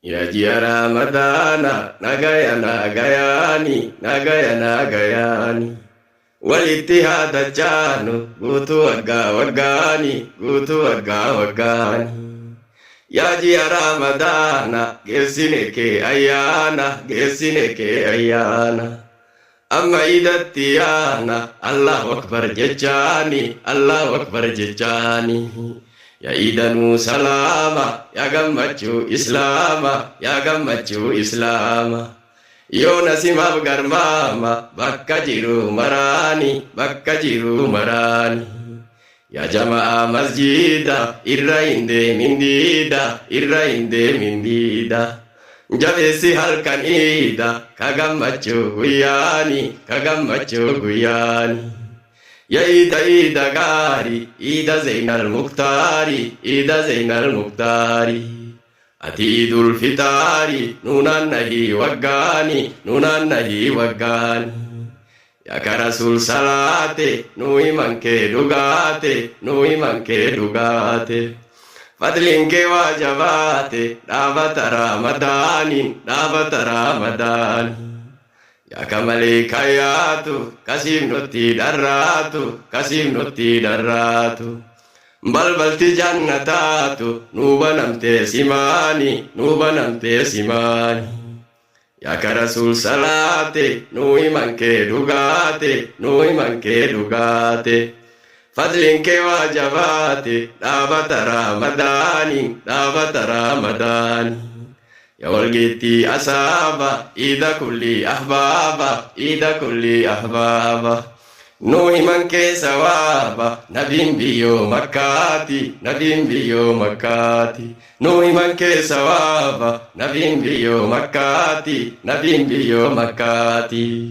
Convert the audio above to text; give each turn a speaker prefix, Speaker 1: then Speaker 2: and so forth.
Speaker 1: Ya ji'a Ramadana nagaya nagayani nagaya nagayani walitti haadachaanu guutuu waggaa waggaani guutuu waggaa waggaani. Ya ji'a Ramadana geessine kee ayyaana geessine kee ayyaana. Amma idatti yaana Allahu akbar jechaani Allahu akbar jechaani. Ya idanu salama ya gammachuu islaama ya gammachuu islaama. Yoo nasimaaf garmaama bakka jiru maraani bakka jiru maraani. Ya jama'a masjida irra hin deemin diida irra hin deemin diida. Jabeessi halkan iida ka gammachuu guyyaani ka gammachuu guyyaani. Ya ida gari ida Zainal Muktari ida Zainal Muktari. Ati idul fitari nunan nahi wagani nunan nahi wagani. Ya ka Rasul salate nu iman ke dugate nu iman ke dugate. Fadlin ke wajabate dabata Ramadanin dabata Ramadanin. Ya kamali kayatu kasim nuti darratu balbalti jannatatu nubanamte simani nubanamte simani. Ya ka Rasul salate nu iman ke dugate nu iman ke dugate. Fadlin ke wajabate dabata Ramadanin. Ya walgiti asaba ida kulli ahbaba ida kulli ahbaba. Nu iman ke sawaba nabin biyo makkati nabin biyo makkati. Nu iman ke sawaba nabin biyo makkati nabin biyo makkati.